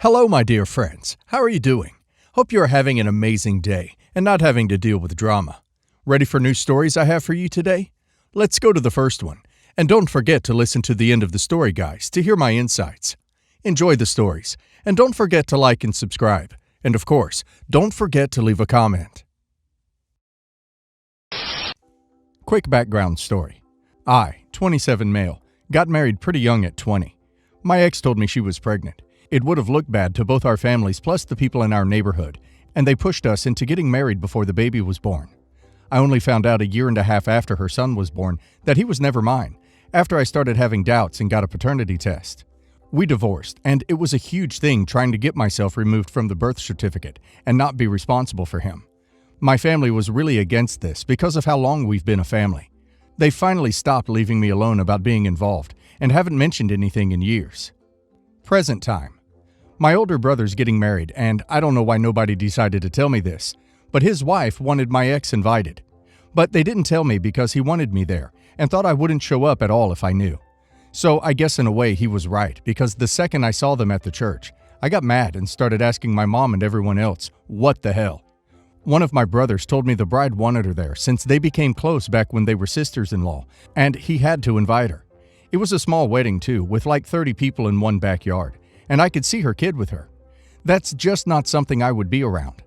Hello, my dear friends. How are you doing? Hope you are having an amazing day and not having to deal with drama. Ready for new stories I have for you today? Let's go to the first one. And don't forget to listen to the end of the story, guys, to hear my insights. Enjoy the stories, and don't forget to like and subscribe. And of course, don't forget to leave a comment. Quick background story. I, 27 male, got married pretty young at 20. My ex told me she was pregnant. It would have looked bad to both our families plus the people in our neighborhood, and they pushed us into getting married before the baby was born. I only found out a year and a half after her son was born that he was never mine, after I started having doubts and got a paternity test. We divorced, and it was a huge thing trying to get myself removed from the birth certificate and not be responsible for him. My family was really against this because of how long we've been a family. They finally stopped leaving me alone about being involved and haven't mentioned anything in years. Present time. My older brother's getting married, and I don't know why nobody decided to tell me this, but his wife wanted my ex invited. But they didn't tell me because he wanted me there and thought I wouldn't show up at all if I knew. So I guess in a way he was right, because the second I saw them at the church, I got mad and started asking my mom and everyone else, what the hell? One of my brothers told me the bride wanted her there since they became close back when they were sisters-in-law, and he had to invite her. It was a small wedding too, with like 30 people in one backyard, and I could see her kid with her. That's just not something I would be around.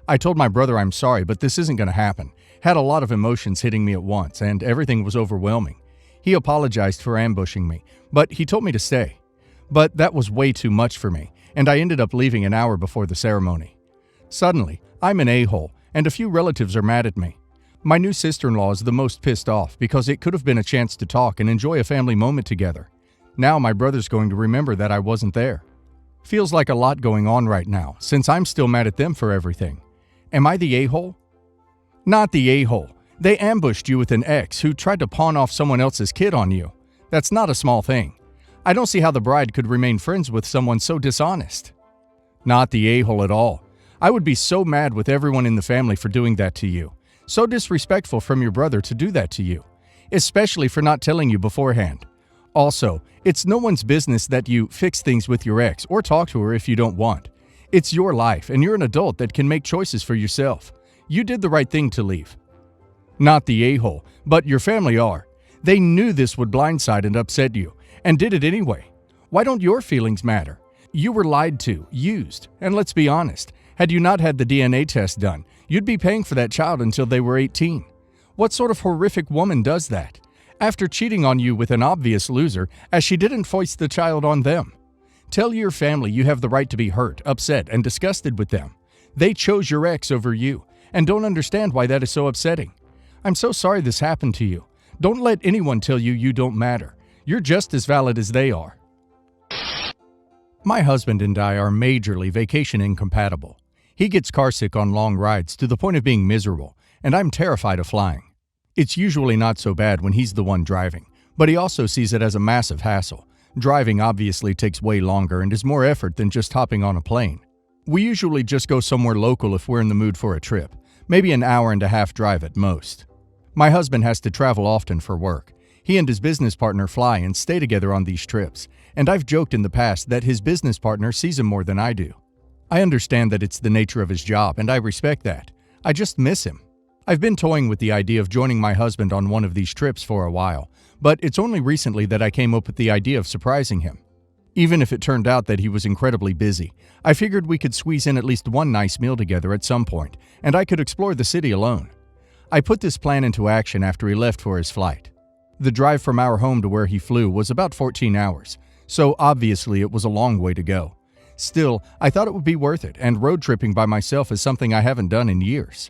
I told my brother I'm sorry, but this isn't going to happen. Had a lot of emotions hitting me at once, and everything was overwhelming. He apologized for ambushing me, but he told me to stay. But that was way too much for me, and I ended up leaving an hour before the ceremony. Suddenly, I'm an a-hole, and a few relatives are mad at me. My new sister-in-law is the most pissed off because it could have been a chance to talk and enjoy a family moment together. Now my brother's going to remember that I wasn't there. Feels like a lot going on right now, since I'm still mad at them for everything. Am I the a-hole? Not the a-hole. They ambushed you with an ex who tried to pawn off someone else's kid on you. That's not a small thing. I don't see how the bride could remain friends with someone so dishonest. Not the a-hole at all. I would be so mad with everyone in the family for doing that to you. So disrespectful from your brother to do that to you, especially for not telling you beforehand. Also, it's no one's business that you fix things with your ex or talk to her if you don't want. It's your life, and you're an adult that can make choices for yourself. You did the right thing to leave. Not the a-hole, but your family are. They knew this would blindside and upset you, and did it anyway. Why don't your feelings matter? You were lied to, used, and let's be honest, had you not had the DNA test done, you'd be paying for that child until they were 18. What sort of horrific woman does that? After cheating on you with an obvious loser, as she didn't foist the child on them. Tell your family you have the right to be hurt, upset, and disgusted with them. They chose your ex over you, and don't understand why that is so upsetting. I'm so sorry this happened to you. Don't let anyone tell you you don't matter. You're just as valid as they are. My husband and I are majorly vacation incompatible. He gets carsick on long rides to the point of being miserable, and I'm terrified of flying. It's usually not so bad when he's the one driving, but he also sees it as a massive hassle. Driving obviously takes way longer and is more effort than just hopping on a plane. We usually just go somewhere local if we're in the mood for a trip, maybe an hour and a half drive at most. My husband has to travel often for work. He and his business partner fly and stay together on these trips, and I've joked in the past that his business partner sees him more than I do. I understand that it's the nature of his job, and I respect that. I just miss him. I've been toying with the idea of joining my husband on one of these trips for a while, but it's only recently that I came up with the idea of surprising him. Even if it turned out that he was incredibly busy, I figured we could squeeze in at least one nice meal together at some point, and I could explore the city alone. I put this plan into action after he left for his flight. The drive from our home to where he flew was about 14 hours, so obviously it was a long way to go. Still, I thought it would be worth it, and road tripping by myself is something I haven't done in years.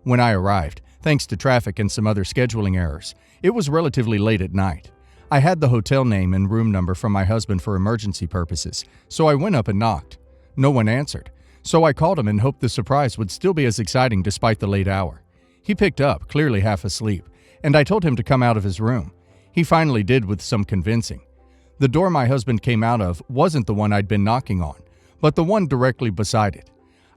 When I arrived, thanks to traffic and some other scheduling errors, it was relatively late at night. I had the hotel name and room number from my husband for emergency purposes, so I went up and knocked. No one answered, so I called him and hoped the surprise would still be as exciting despite the late hour. He picked up, clearly half asleep, and I told him to come out of his room. He finally did with some convincing. The door my husband came out of wasn't the one I'd been knocking on, but the one directly beside it.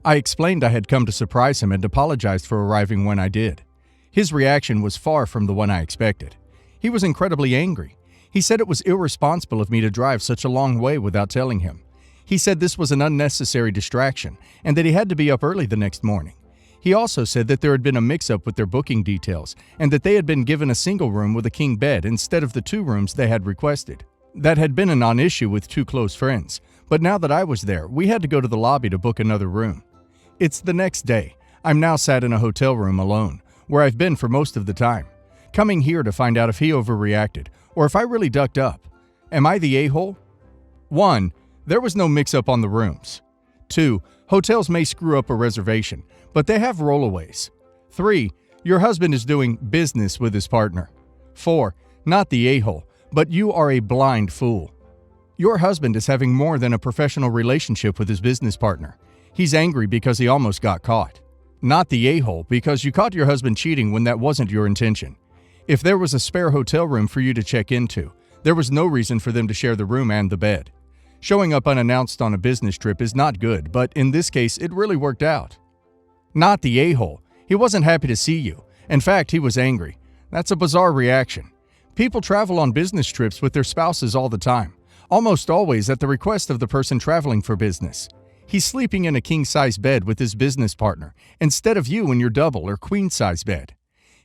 I explained I had come to surprise him and apologized for arriving when I did. His reaction was far from the one I expected. He was incredibly angry. He said it was irresponsible of me to drive such a long way without telling him. He said this was an unnecessary distraction and that he had to be up early the next morning. He also said that there had been a mix-up with their booking details and that they had been given a single room with a king bed instead of the 2 rooms they had requested. That had been a non-issue with 2 close friends, but now that I was there, we had to go to the lobby to book another room. It's the next day. I'm now sat in a hotel room alone, where I've been for most of the time, coming here to find out if he overreacted or if I really ducked up. Am I the a-hole? 1. There was no mix-up on the rooms. 2. Hotels may screw up a reservation, but they have rollaways. 3. Your husband is doing business with his partner. 4. Not the a-hole, but you are a blind fool. Your husband is having more than a professional relationship with his business partner. He's angry because he almost got caught. Not the a-hole, because you caught your husband cheating when that wasn't your intention. If there was a spare hotel room for you to check into, there was no reason for them to share the room and the bed. Showing up unannounced on a business trip is not good, but in this case, it really worked out. Not the a-hole. He wasn't happy to see you. In fact, he was angry. That's a bizarre reaction. People travel on business trips with their spouses all the time, almost always at the request of the person traveling for business. He's sleeping in a king-size bed with his business partner, instead of you in your double or queen-size bed.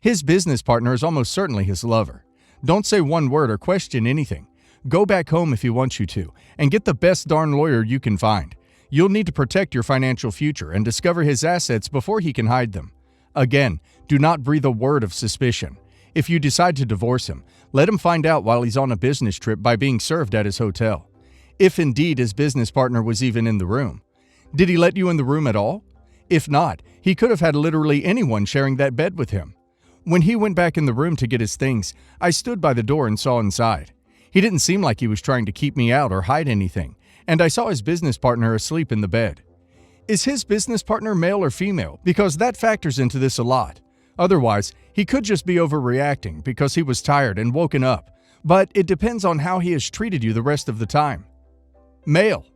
His business partner is almost certainly his lover. Don't say one word or question anything. Go back home if he wants you to, and get the best darn lawyer you can find. You'll need to protect your financial future and discover his assets before he can hide them. Again, do not breathe a word of suspicion. If you decide to divorce him, let him find out while he's on a business trip by being served at his hotel. If indeed his business partner was even in the room. Did he let you in the room at all? If not, he could have had literally anyone sharing that bed with him. When he went back in the room to get his things, I stood by the door and saw inside. He didn't seem like he was trying to keep me out or hide anything, and I saw his business partner asleep in the bed. Is his business partner male or female? Because that factors into this a lot. Otherwise, he could just be overreacting because he was tired and woken up, but it depends on how he has treated you the rest of the time. Male.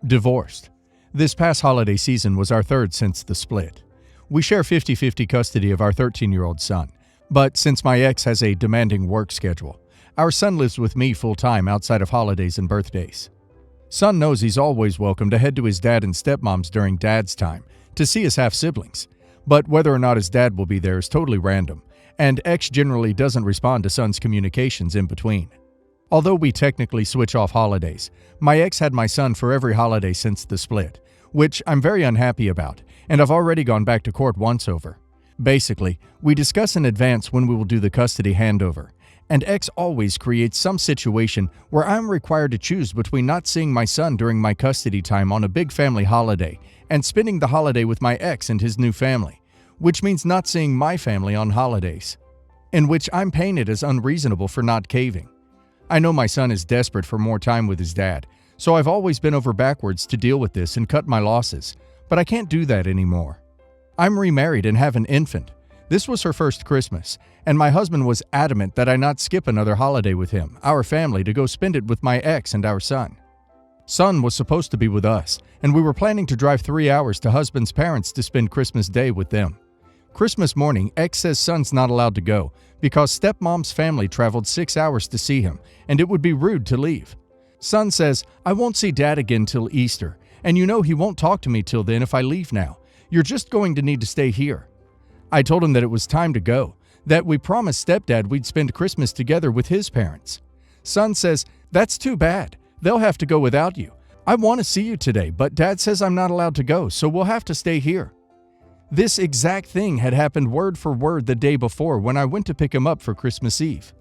Divorced. This past holiday season was our 3rd since the split. We share 50-50 custody of our 13-year-old son, but since my ex has a demanding work schedule, our son lives with me full-time outside of holidays and birthdays. Son knows he's always welcome to head to his dad and stepmom's during dad's time to see his half-siblings, but whether or not his dad will be there is totally random, and ex generally doesn't respond to son's communications in between. Although we technically switch off holidays, my ex had my son for every holiday since the split, which I'm very unhappy about, and I've already gone back to court once over. Basically, we discuss in advance when we will do the custody handover, and ex always creates some situation where I'm required to choose between not seeing my son during my custody time on a big family holiday and spending the holiday with my ex and his new family, which means not seeing my family on holidays, in which I'm painted as unreasonable for not caving. I know my son is desperate for more time with his dad, so I've always been over backwards to deal with this and cut my losses, but I can't do that anymore. I'm remarried and have an infant. This was her first Christmas, and my husband was adamant that I not skip another holiday with him, our family, to go spend it with my ex and our son. Son was supposed to be with us, and we were planning to drive 3 hours to husband's parents to spend Christmas Day with them. Christmas morning, ex says son's not allowed to go because stepmom's family traveled 6 hours to see him, and it would be rude to leave. Son says, I won't see dad again till Easter, and you know he won't talk to me till then if I leave now. You're just going to need to stay here. I told him that it was time to go, that we promised stepdad we'd spend Christmas together with his parents. Son says, that's too bad. They'll have to go without you. I want to see you today, but dad says I'm not allowed to go, so we'll have to stay here. This exact thing had happened word for word the day before when I went to pick him up for Christmas Eve.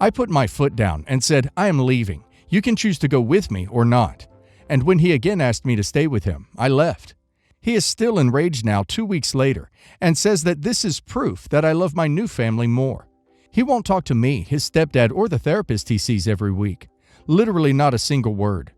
I put my foot down and said, I am leaving. You can choose to go with me or not. And when he again asked me to stay with him, I left. He is still enraged now 2 weeks later and says that this is proof that I love my new family more. He won't talk to me, his stepdad, or the therapist he sees every week. Literally not a single word.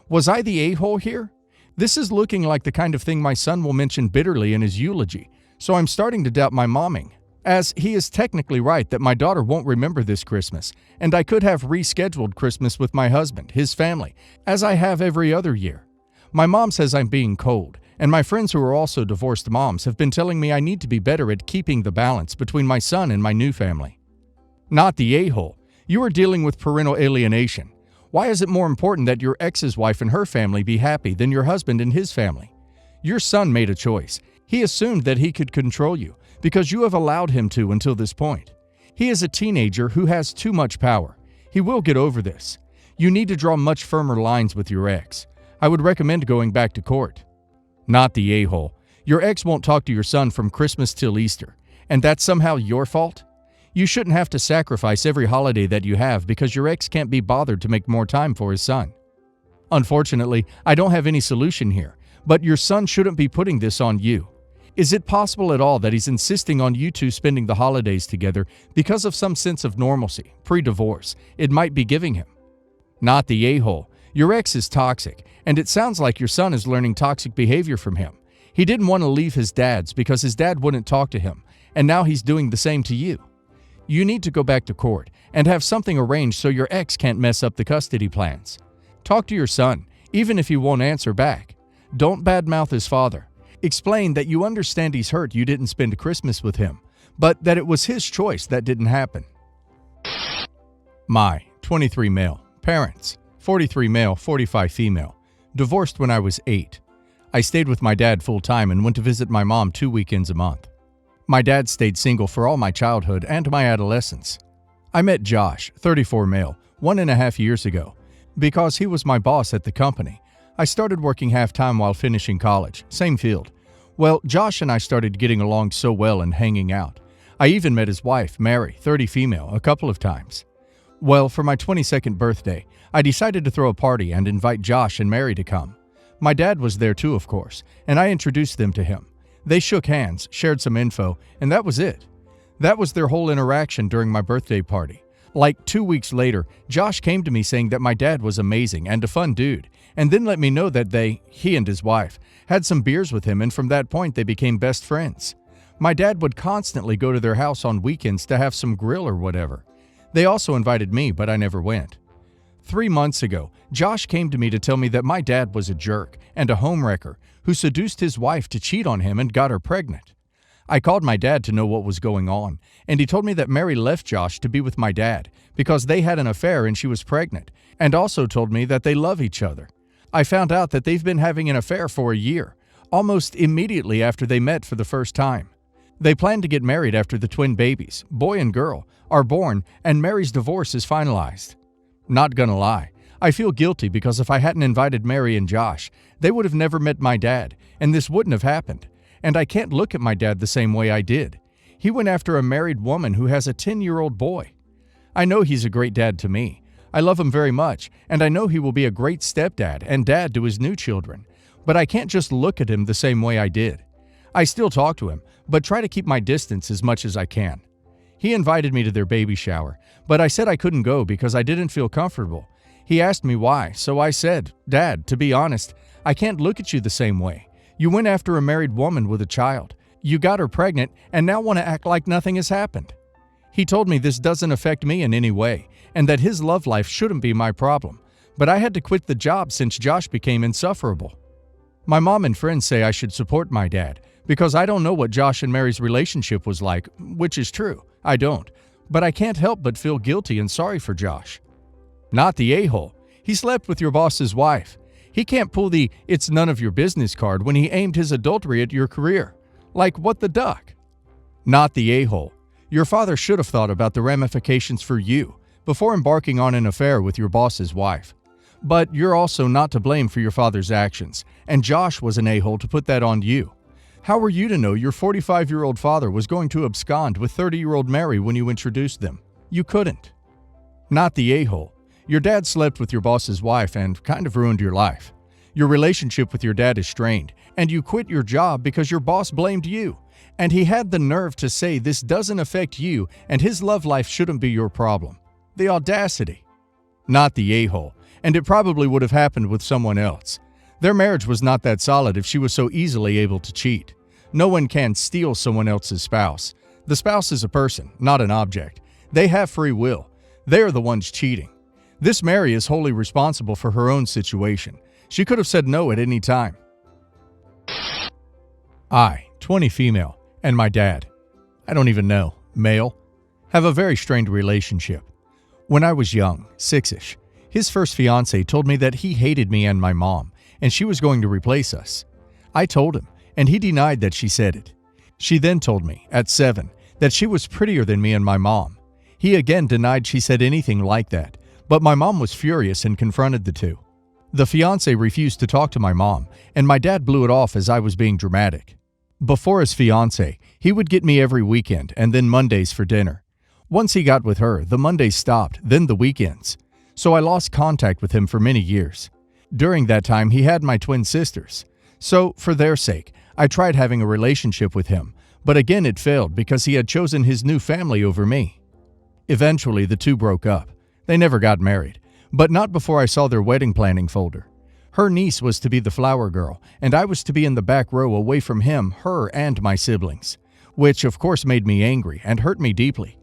Was I the a-hole here? This is looking like the kind of thing my son will mention bitterly in his eulogy, so I'm starting to doubt my momming, as he is technically right that my daughter won't remember this Christmas, and I could have rescheduled Christmas with my husband, his family, as I have every other year. My mom says I'm being cold, and my friends who are also divorced moms have been telling me I need to be better at keeping the balance between my son and my new family. Not the a-hole. You are dealing with parental alienation. Why is it more important that your ex's wife and her family be happy than your husband and his family? Your son made a choice. He assumed that he could control you because you have allowed him to until this point. He is a teenager who has too much power. He will get over this. You need to draw much firmer lines with your ex. I would recommend going back to court. Not the a-hole. Your ex won't talk to your son from Christmas till Easter, and that's somehow your fault? You shouldn't have to sacrifice every holiday that you have because your ex can't be bothered to make more time for his son. Unfortunately, I don't have any solution here, but your son shouldn't be putting this on you. Is it possible at all that he's insisting on you two spending the holidays together because of some sense of normalcy, pre-divorce, it might be giving him? Not the a-hole. Your ex is toxic, and it sounds like your son is learning toxic behavior from him. He didn't want to leave his dad's because his dad wouldn't talk to him, and now he's doing the same to you. You need to go back to court and have something arranged so your ex can't mess up the custody plans. Talk to your son, even if he won't answer back. Don't badmouth his father. Explain that you understand he's hurt you didn't spend Christmas with him, but that it was his choice that didn't happen. My 23 male, parents, 43 male, 45 female, divorced when I was 8. I stayed with my dad full-time and went to visit my mom 2 weekends a month. My dad stayed single for all my childhood and my adolescence. I met Josh, 34 male, 1.5 years ago. Because he was my boss at the company, I started working half-time while finishing college, same field. Well, Josh and I started getting along so well and hanging out. I even met his wife, Mary, 30 female, a couple of times. Well, for my 22nd birthday, I decided to throw a party and invite Josh and Mary to come. My dad was there too, of course, and I introduced them to him. They shook hands, shared some info, and that was it. That was their whole interaction during my birthday party. Like 2 weeks later, Josh came to me saying that my dad was amazing and a fun dude, and then let me know that he and his wife, had some beers with him, and from that point they became best friends. My dad would constantly go to their house on weekends to have some grill or whatever. They also invited me, but I never went. 3 months ago, Josh came to me to tell me that my dad was a jerk and a homewrecker who seduced his wife to cheat on him and got her pregnant. I called my dad to know what was going on, and he told me that Mary left Josh to be with my dad because they had an affair and she was pregnant, and also told me that they love each other. I found out that they've been having an affair for a year, almost immediately after they met for the first time. They plan to get married after the twin babies, boy and girl, are born and Mary's divorce is finalized. Not gonna lie, I feel guilty because if I hadn't invited Mary and Josh, they would have never met my dad, and this wouldn't have happened. And I can't look at my dad the same way I did. He went after a married woman who has a 10-year-old boy. I know he's a great dad to me. I love him very much, and I know he will be a great stepdad and dad to his new children. But I can't just look at him the same way I did. I still talk to him, but try to keep my distance as much as I can. He invited me to their baby shower, but I said I couldn't go because I didn't feel comfortable. He asked me why, so I said, "Dad, to be honest, I can't look at you the same way. You went after a married woman with a child. You got her pregnant and now want to act like nothing has happened." He told me this doesn't affect me in any way and that his love life shouldn't be my problem, but I had to quit the job since Josh became insufferable. My mom and friends say I should support my dad because I don't know what Josh and Mary's relationship was like, which is true. I don't, but I can't help but feel guilty and sorry for Josh. Not the a-hole. He slept with your boss's wife. He can't pull the "it's none of your business" card when he aimed his adultery at your career. Like, what the duck? Not the a-hole. Your father should have thought about the ramifications for you before embarking on an affair with your boss's wife. But you're also not to blame for your father's actions, and Josh was an a-hole to put that on you. How were you to know your 45-year-old father was going to abscond with 30-year-old Mary when you introduced them? You couldn't. Not the a-hole. Your dad slept with your boss's wife and kind of ruined your life. Your relationship with your dad is strained, and you quit your job because your boss blamed you. And he had the nerve to say this doesn't affect you and his love life shouldn't be your problem. The audacity. Not the a-hole. And it probably would have happened with someone else. Their marriage was not that solid if she was so easily able to cheat. No one can steal someone else's spouse. The spouse is a person, not an object. They have free will. They are the ones cheating. This Mary is wholly responsible for her own situation. She could have said no at any time. I, 20 female, and my dad, I don't even know, male, have a very strained relationship. When I was young, 6-ish, His first fiancée told me that he hated me and my mom, and she was going to replace us. I told him, and he denied that she said it. She then told me, at 7, that she was prettier than me and my mom. He again denied she said anything like that, but my mom was furious and confronted the two. The fiancé refused to talk to my mom, and my dad blew it off as I was being dramatic. Before his fiancée, he would get me every weekend and then Mondays for dinner. Once he got with her, the Mondays stopped, then the weekends. So I lost contact with him for many years. During that time, he had my twin sisters. So, for their sake, I tried having a relationship with him, but again it failed because he had chosen his new family over me. Eventually, the two broke up. They never got married, but not before I saw their wedding planning folder. Her niece was to be the flower girl, and I was to be in the back row away from him, her, and my siblings, which of course made me angry and hurt me deeply.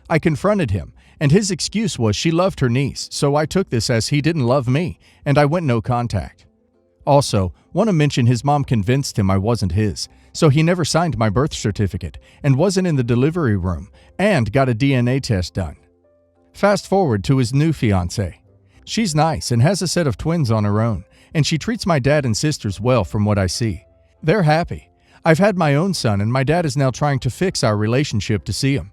I confronted him, and his excuse was she loved her niece, so I took this as he didn't love me, and I went no contact. Also, want to mention his mom convinced him I wasn't his, so he never signed my birth certificate and wasn't in the delivery room and got a DNA test done. Fast forward to his new fiancée. She's nice and has a set of twins on her own, and she treats my dad and sisters well from what I see. They're happy. I've had my own son, and my dad is now trying to fix our relationship to see him.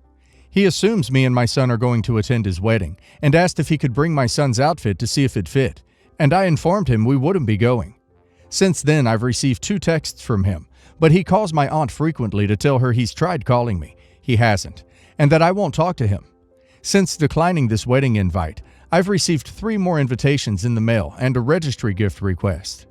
He assumes me and my son are going to attend his wedding and asked if he could bring my son's outfit to see if it fit, and I informed him we wouldn't be going. Since then, I've received 2 texts from him, but he calls my aunt frequently to tell her he's tried calling me. He hasn't, and that I won't talk to him. Since declining this wedding invite, I've received 3 more invitations in the mail and a registry gift request.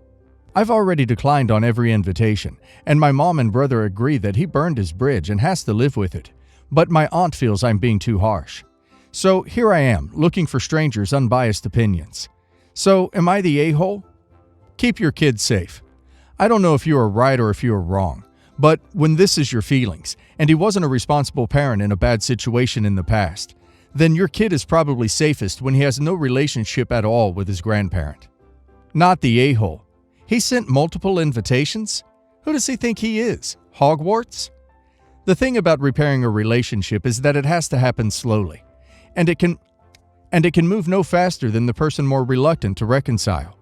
I've already declined on every invitation, and my mom and brother agree that he burned his bridge and has to live with it, but my aunt feels I'm being too harsh. So here I am, looking for strangers' unbiased opinions. So, am I the a-hole? Keep your kids safe. I don't know if you are right or if you are wrong, but when this is your feelings, and he wasn't a responsible parent in a bad situation in the past, then your kid is probably safest when he has no relationship at all with his grandparent. Not the a-hole. He sent multiple invitations? Who does he think he is? Hogwarts? The thing about repairing a relationship is that it has to happen slowly, and it can move no faster than the person more reluctant to reconcile.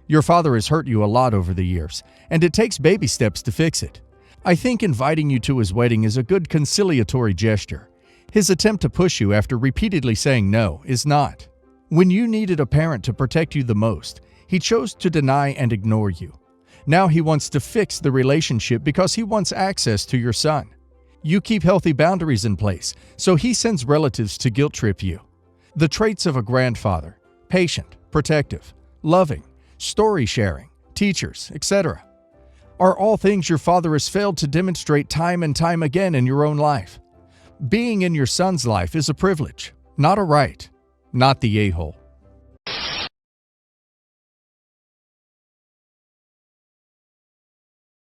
Your father has hurt you a lot over the years, and it takes baby steps to fix it. I think inviting you to his wedding is a good conciliatory gesture. His attempt to push you after repeatedly saying no is not. When you needed a parent to protect you the most, he chose to deny and ignore you. Now he wants to fix the relationship because he wants access to your son. You keep healthy boundaries in place, so he sends relatives to guilt trip you. The traits of a grandfather: patient, protective, loving, story sharing, teachers, etc., are all things your father has failed to demonstrate time and time again in your own life. Being in your son's life is a privilege, not a right. Not the a-hole.